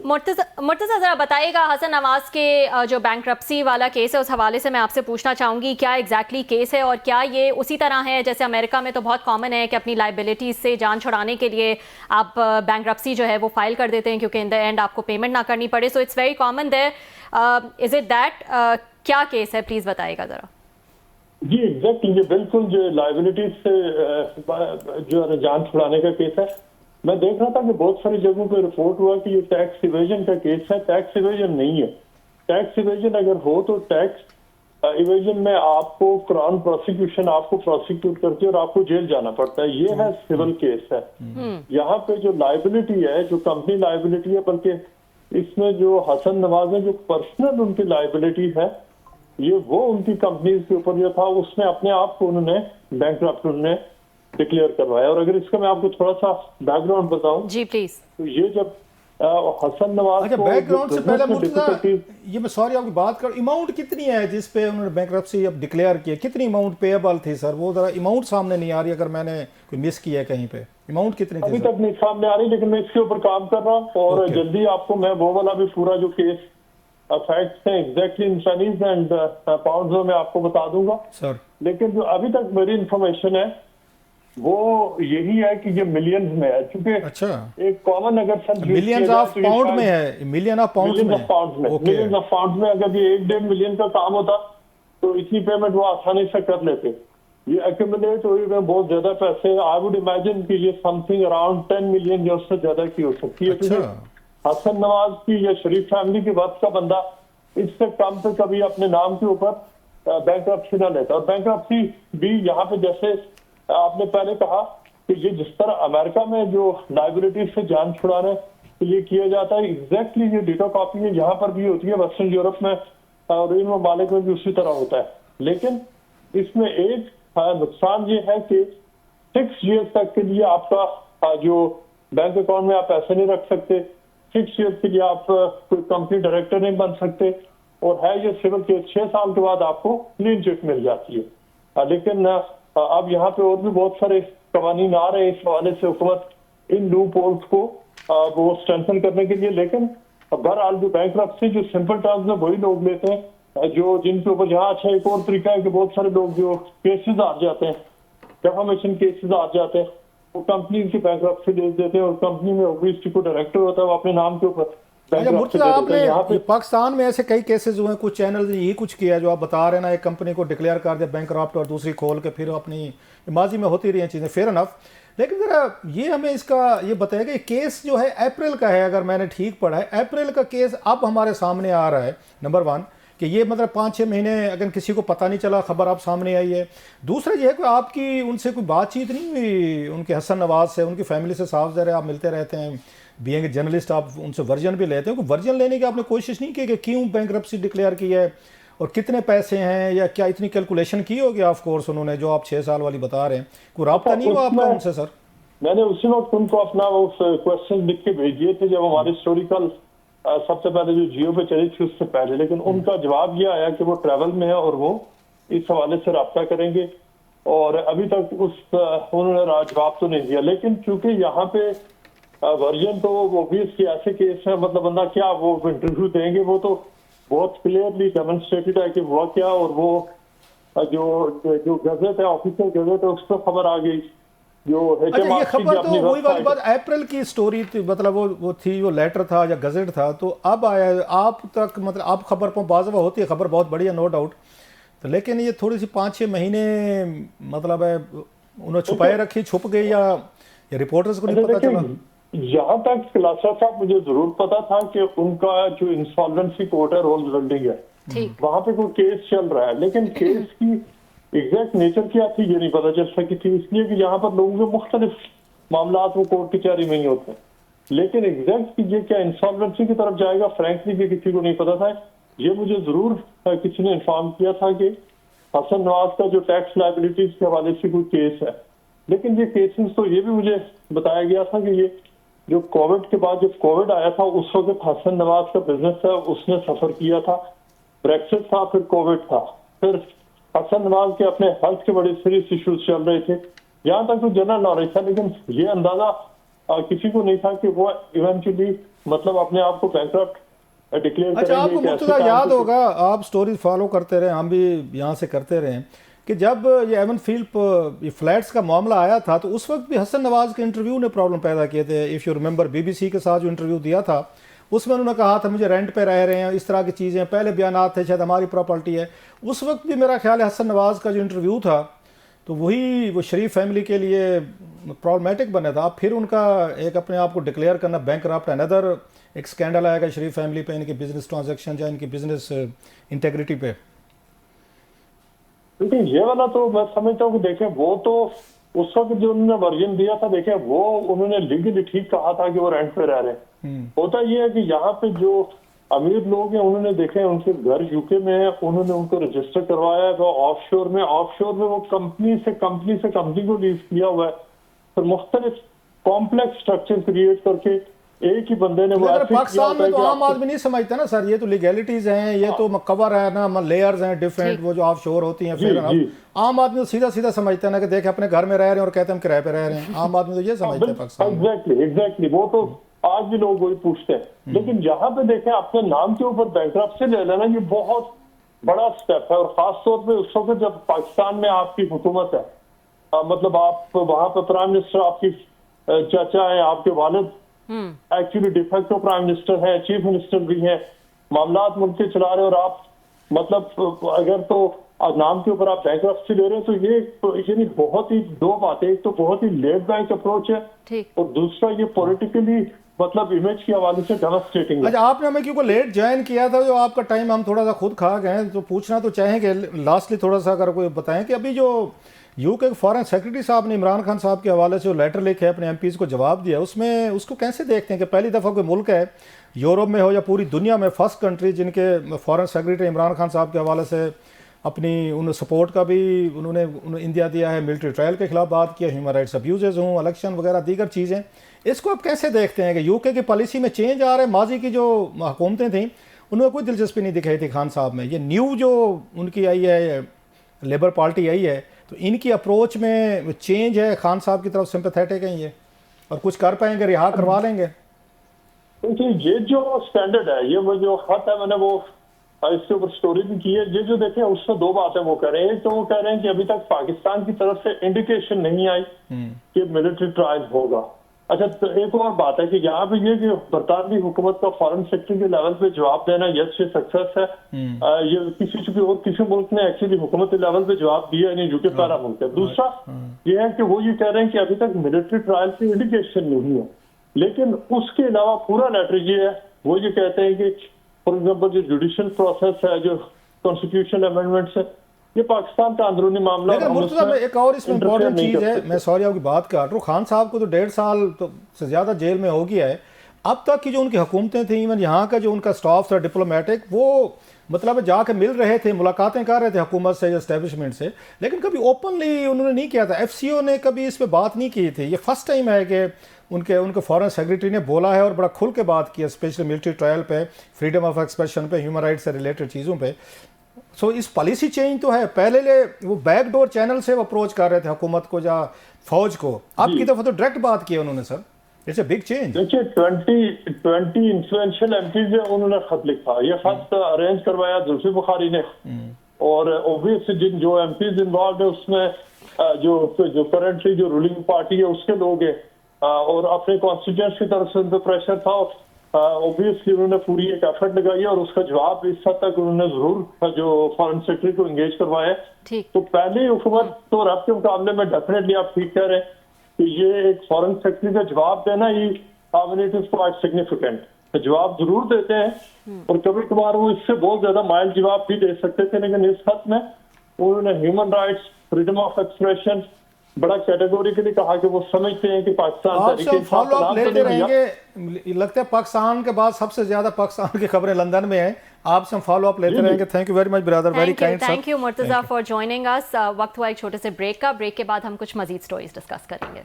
मुर्तज़ा ज़रा बताइएगा, हसन नवाज के जो बैंक्रप्सी वाला केस है उस हवाले से मैं आपसे पूछना चाहूँगी क्या एग्जैक्टली केस है और क्या ये उसी तरह है जैसे अमेरिका में तो बहुत कॉमन है कि अपनी लाइबिलिटीज़ से जान छुड़ाने के लिए आप बैंक्रप्सी जो है वो फाइल कर देते हैं क्योंकि इन द एंड आपको पेमेंट ना करनी पड़े, so it's very common there, is it that? क्या केस है प्लीज़ बताइएगा ज़रा। जी एग्जैक्टली, ये बिल्कुल जो लाइबिलिटीज से जो जान छुड़ाने का केस है। मैं देख रहा था कि बहुत सारी जगहों पे रिपोर्ट हुआ कि ये टैक्स इवेजन का केस है। टैक्स इवेजन नहीं है। टैक्स इवेजन अगर हो तो टैक्स इवेजन में आपको क्राउन प्रोसिक्यूशन आपको प्रोसिक्यूट करती है और आपको जेल जाना पड़ता है। ये है सिविल केस है। यहाँ पे जो लाइबिलिटी है, जो कंपनी लाइबिलिटी है, बल्कि इसमें जो हसन नवाज है जो पर्सनल उनकी लाइबिलिटी है, ये वो उनकी कंपनीज के ऊपर जो था उसने अपने आप को उन्होंने बैंकरप्ट उन्होंने डिक्लेयर करवाया। और अगर इसका मैं आपको थोड़ा सा बैकग्राउंड बताऊं जी प्लीज। तो ये जब हसन नवाज को बैकग्राउंड से पहले ये मैं सॉरी आपकी बात कर, अमाउंट कितनी है जिस पे उन्होंने बैंकरप्सी अब डिक्लेयर किया, कितनी अमाउंट पेएबल थी सर? वो जरा अमाउंट सामने नहीं आ रही, अगर मैंने कोई मिस किया है कहीं पे। अमाउंट कितनी थी? अभी तक नहीं सामने आ रही, लेकिन मैं इसके ऊपर काम कर रहा हूँ और जल्दी आपको मैं वो वाला भी पूरा जो केस फैक्ट्स हैं exactly in pennies and pounds में आपको बता दूंगा सर। लेकिन जो अभी तक मेरी इंफॉर्मेशन है वो यही है कि ये मिलियंस में है, क्योंकि अच्छा एक कॉमन अगर मिलियंस ऑफ पाउंड में है, मिलियन ऑफ पाउंड में, मिलियंस ऑफ पाउंड में अगर ये 1-1.5 मिलियन का काम होता तो इतनी पेमेंट वो आसानी से कर लेते। ये एक्यूमुलेट हुई में बहुत ज्यादा पैसे, आई वुड इमेजिन कि ये समथिंग अराउंड 10 मिलियन या उससे ज्यादा की हो सकती है। अच्छा। हसन नवाज की या शरीफ फैमिली के वक्त का बंदा इससे कम पे कभी अपने नाम के ऊपर बैंकरप्सी ना लेता। और बैंकरप्सी भी यहाँ पे जैसे आपने पहले कहा कि ये जिस तरह अमेरिका में जो लाइबिलिटी से जान छुड़ाने के लिए किया जाता है, एग्जैक्टली ये डिटो कॉपी है यहाँ पर भी होती है, वेस्टर्न यूरोप में और इन ममालिक में भी उसी तरह होता है। लेकिन इसमें एक नुकसान ये है कि 6 ईयर्स तक के लिए आपका जो बैंक अकाउंट में आप पैसे नहीं रख सकते, 6 ईयर्स के लिए आप कोई कंपनी डायरेक्टर नहीं बन सकते, और है ये सिविल केस 6 साल के बाद आपको क्लीन चिट मिल जाती है। लेकिन अब यहाँ पे और भी बहुत सारे कवानीन आ रहे हैं इस हवाले से हुकूमत इन लूप होल्स को वो स्ट्रेंथन करने के लिए। लेकिन बहरहाल जो बैंकरप्सी जो सिंपल टर्म्स में वही लोग लेते हैं जो जिनके ऊपर, यहाँ अच्छा एक और तरीका है कि बहुत सारे लोग जो केसेस आ जाते हैं, डेफामेशन केसेस आ जाते हैं, वो कंपनी की बैंकरप्सी दे देते हैं और कंपनी में ओबीएसटी को डायरेक्टर होता है वो अपने नाम के ऊपर। आपने पाकिस्तान में ऐसे कई केसेस हुए हैं, कुछ चैनल ने यही कुछ किया जो आप बता रहे हैं ना, एक कंपनी को डिक्लेयर कर दिया बैंकरप्ट और दूसरी खोल के फिर अपनी माजी में होती रही हैं चीज़ें, फेयर इनफ। लेकिन जरा ये हमें इसका ये बताएगा कि केस जो है अप्रैल का है, अगर मैंने ठीक पढ़ा है, अप्रैल का केस अब हमारे सामने आ रहा है। नंबर 1 कि ये मतलब 5-6 महीने अगर किसी को पता नहीं चला, खबर आप सामने आई है। दूसरा ये है कि आपकी उनसे कोई बातचीत नहीं हुई उनके हसन नवाज से, उनकी फैमिली से? साफ ज़रा आप मिलते रहते हैं, बीइंग ए जर्नलिस्ट आप उनसे वर्जन भी लेते हैं, वर्जन लेने की आपने कोशिश नहीं की कि क्यों बैंकरप्सी डिक्लेयर की है और कितने पैसे हैं, या क्या इतनी कैलकुलेशन की होगी ऑफ कोर्स उन्होंने जो आप 6 साल वाली बता रहे हैं? कोई राब्ता नहीं हुआ आपका उनसे सर? मैंने उसी वक्त उनको अपना वो क्वेश्चन लिख के भेज दिए थे जब हमारे हिस्टोरिकल सबसे पहले जो जियो पे चली थी उससे पहले, लेकिन उनका जवाब ये आया कि वो ट्रैवल में है और वो इस हवाले से रब्ता करेंगे, और अभी तक उन्होंने जवाब तो नहीं दिया। लेकिन चूंकि यहाँ पे वर्जन तो ऑब्वियसली ऐसे केस है, मतलब बंदा क्या वो इंटरव्यू देंगे, वो तो बहुत क्लियरली डेमोन्स्ट्रेटेड है कि हुआ क्या, और वो जो गजट है, ऑफिशियल गजट है, उस पर खबर आ गई। जो अच्छा, ये खबर तो वही वाली बात अप्रैल की स्टोरी थी, मतलब वो थी, वो लेटर था या गजट था, तो अब आया आप तक, मतलब आप खबर पर बाज़वा होती है, खबर बहुत बढ़िया नो डाउट, तो लेकिन ये थोड़ी सी 5-6 महीने मतलब है उन्होंने छुपाए रखी, छुप गई, या रिपोर्टर्स को नहीं पता चला? यहाँ तक खिलासा साहब मुझे जरूर पता था कि उनका जो इंसॉल्वेंसी कोर्ट है रोल्स बिल्डिंग है, वहां पे कोई केस चल रहा है, लेकिन केस की एग्जैक्ट नेचर क्या थी ये नहीं पता चल सकी थी, इसलिए कि यहाँ पर लोगों के मुख्तलिफ मामला वो कोर्ट कचहरी में ही होते हैं। लेकिन एग्जैक्ट ये क्या इंसॉल्वेंसी की तरफ जाएगा, फ्रैंकली ये किसी को नहीं पता था। ये मुझे जरूर किसी ने इन्फॉर्म किया था कि हसन नवाज का जो टैक्स लाइबिलिटीज के हवाले से कोई केस है, लेकिन ये केसेस तो ये भी मुझे बताया गया था कि ये जो कोविड के बाद जब कोविड आया था उस वक्त हसन नवाज का बिजनेस था, उसने सफर किया था, ब्रेक्सिट था, फिर कोविड था, फिर हसन नवाज के अपने हेल्थ के बड़े सीरियस इश्यूज चल रहे थे, यहाँ तक तो जनरल नॉलेज था। लेकिन ये अंदाजा किसी को नहीं था कि वो इवेंचुअली मतलब अपने आप को बैंकरप्ट डिक्लेयर अच्छा, करेंगे। आपको मुर्तजा याद होगा, आप स्टोरीज फॉलो करते रहे, हम भी यहाँ से करते रहे, कि जब ये एवन फील्ड ये फ्लैट्स का मामला आया था तो उस वक्त भी हसन नवाज के इंटरव्यू ने प्रॉब्लम पैदा किए थे। इफ़ यू रिमेंबर, BBC के साथ जो इंटरव्यू दिया था उसमें उन्होंने कहा था मुझे रेंट पे रह रहे हैं, इस तरह की चीज़ें, पहले बयानात थे शायद हमारी प्रॉपर्टी है। उस वक्त भी मेरा ख्याल है हसन नवाज का जो इंटरव्यू था तो वही वो शरीफ फैमिली के लिए प्रॉब्लमेटिक बना था। अब फिर उनका एक अपने आप को डिक्लेयर करना बैंकरप्ट, अनदर एक स्कैंडल आएगा शरीफ फैमिली पे, इनकी बिजनेस ट्रांजैक्शन या इनकी बिजनेस इंटेग्रिटी पे। लेकिन ये वाला तो मैं समझता हूँ कि देखें वो तो उस वक्त जो उन्होंने वर्जन दिया था, देखें वो उन्होंने लीगली ठीक कहा था कि वो रेंट पे रह रहे हैं। होता ये है कि यहाँ पे जो अमीर लोग हैं उन्होंने देखे उनके घर यूके में है, उन्होंने उनको रजिस्टर करवाया है, वो ऑफशोर में वो कंपनी से कंपनी को लीज किया हुआ है, तो मुख्तलिफ कॉम्प्लेक्स स्ट्रक्चर क्रिएट करके एक ही बंदे ने पाकिस्तान में तो आम आदमी नहीं समझता ना सर, ये तो लीगैलिटीज हैं, ये तो कवर है ना, लेयर्स हैं डिफरेंट, वो जो ऑफशोर होती हैं। फिर आम आदमी तो सीधा सीधा समझता है ना कि देखे अपने घर में रह रहे हैं और कहते हैं हम किराए पे रह रहे हैं। आम आदमी तो ये समझते हैं पाकिस्तान। एग्जैक्टली वो तो आज भी लोग वही पूछते हैं। लेकिन यहाँ पे देखें अपने नाम के ऊपर बैंकरप्सी ले लेना ये बहुत बड़ा स्टेप है, और खास तौर पे उस वक्त जब पाकिस्तान में आपकी हुकूमत है, मतलब आप वहां पे प्राइम मिनिस्टर आपकी चाचा है, आपके वालिद एक्चुअली डिफेक्टो प्राइम मिनिस्टर है, चीफ मिनिस्टर भी हैं, मामलात मुल्क के चला रहे, और आप मतलब अगर तो नाम के ऊपर आप बैंकरप्सी ले रहे हैं तो ये बहुत ही दो बातें, एक तो बहुत ही लेट बैक अप्रोच है और दूसरा ये पॉलिटिकली मतलब इमेज के हवाले से डेवास्टेटिंग है। अच्छा, आपने हमें क्योंकि लेट ज्वाइन किया था, जो आपका टाइम हम थोड़ा सा खुद खा गए, तो पूछना तो चाहेंगे लास्टली थोड़ा सा अगर कोई बताएं कि अभी जो यूके फॉरेन सेक्रेटरी साहब ने इमरान खान साहब के हवाले से जो लेटर लिखे अपने एमपीज़ को जवाब दिया, उसमें उसको कैसे देखते हैं कि पहली दफ़ा कोई मुल्क है यूरोप में हो या पूरी दुनिया में फर्स्ट कंट्री जिनके फॉरेन सेक्रेटरी इमरान खान साहब के हवाले से अपनी उन सपोर्ट का भी उन्होंने इंडिया दिया है, मिलिट्री ट्रायल के खिलाफ बात किया, ह्यूमन राइट्स अब्यूजेज हों, इलेक्शन वगैरह दीगर चीज़ें। इसको आप कैसे देखते हैं कि यूके की पॉलिसी में चेंज आ रहा है? माजी की जो हुकूमतें थीं उनमें कोई दिलचस्पी नहीं दिखाई थी खान साहब में, ये न्यू जो उनकी आई है लेबर पार्टी आई है तो इनकी अप्रोच में चेंज है, खान साहब की तरफ सिंपैथेटिक है ये और कुछ कर पाएंगे, रिहा करवा लेंगे? क्योंकि ये जो स्टैंडर्ड है, ये वो जो खत है, मैंने वो इसके ऊपर स्टोरी भी की है, ये जो देखें उसमें दो बातें वो कह रहे हैं। एक तो वो कह रहे हैं कि अभी तक पाकिस्तान की तरफ से इंडिकेशन नहीं आई कि मिलिट्री ट्रायल होगा। अच्छा, तो एक और बात है कि यहाँ पे ये कि बरतानवी हुकूमत का फॉरेन सेक्रेटरी के लेवल पे जवाब देना यस ये सक्सेस है। ये किसी मुल्क ने एक्चुअली हुकूमत के लेवल पे जवाब दिया नहीं, जो कि पहला मुल्क है। दूसरा ये है कि वो ये कह रहे हैं कि अभी तक मिलिट्री ट्रायल की इंडिकेशन नहीं है, लेकिन उसके अलावा पूरा लेटर ये है, वो ये कहते हैं कि फॉर एग्जाम्पल जो जुडिशियल प्रोसेस है, जो कॉन्स्टिट्यूशन अमेंडमेंट्स है, ये पाकिस्तान का अंदरूनी मामला। एक और इसमें इम्पोर्टेंट चीज़ है, मैं सॉरी आपकी बात कर रहा हूँ, खान साहब को तो 1.5 साल तो से ज़्यादा जेल में हो गया है। अब तक की जो उनकी हुकूमतें थी, इवन यहाँ का जो उनका स्टाफ था डिप्लोमेटिक, वो मतलब जाके मिल रहे थे, मुलाकातें कर रहे थे हुकूमत से, एस्टेब्लिशमेंट से, लेकिन कभी ओपनली उन्होंने नहीं किया था। FCO ने कभी इस पर बात नहीं की थी। ये फर्स्ट टाइम है कि उनके फॉरेन सेक्रेटरी ने बोला है और बड़ा खुल के बात की है, स्पेशली मिलिट्री ट्रायल पे, फ्रीडम ऑफ एक्सप्रेशन पे, ह्यूमन राइट्स से रिलेटेड चीज़ों पे। सो इस पॉलिसी चेंज तो है, पहले वो बैकडोर चैनल से वो अप्रोच कर रहे थे हुकूमत को या फौज को, अब की दफ़ा तो डायरेक्ट बात की है उन्होंने। Sir it's a big change. देखिए 20 इन्फ्लुएंशियल MPs है, उन्होंने खत लिखा, ये खत अरेंज करवाया जुल्फी बुखारी ने, और ऑब्वियसली जो MPs इन्वॉल्व है उसमें जो करंटली जो रूलिंग पार्टी है उसके लोग हैं, और अपने कॉन्स्टिट्यूएंट्स की तरफ से उन पर प्रेशर था, और ऑब्वियसली उन्होंने पूरी एक एफर्ट लगाई है, और उसका जवाब इस हद तक उन्होंने जरूर जो फॉरेन सेक्रेटरी को एंगेज करवाया। तो पहले हुकूमत तो रब के मुकाबले में डेफिनेटली आप ठीक कह रहे हैं कि ये एक फॉरेन सेक्रेटरी का जवाब देना ही इट इज क्वाइट सिग्निफिकेंट। जवाब जरूर देते हैं और कभी कभार वो इससे बहुत ज्यादा माइल्ड जवाब भी दे सकते थे, लेकिन इस खत में उन्होंने human rights, freedom of expression बड़ा कैटेगोरिकली कहा कि वो समझते हैं कि पाकिस्तान फॉलो अप लेते रहेंगे। लगता है पाकिस्तान के बाद सबसे ज्यादा पाकिस्तान की खबरें लंदन में हैं, आपसे हम फॉलो अप लेते रहेंगे। Thank you very much brother, very kind. Thank you Murtaza for joining us. वक्त हुआ एक छोटे से ब्रेक का, ब्रेक के बाद हम कुछ मजीद स्टोरीज डिस्कस करेंगे।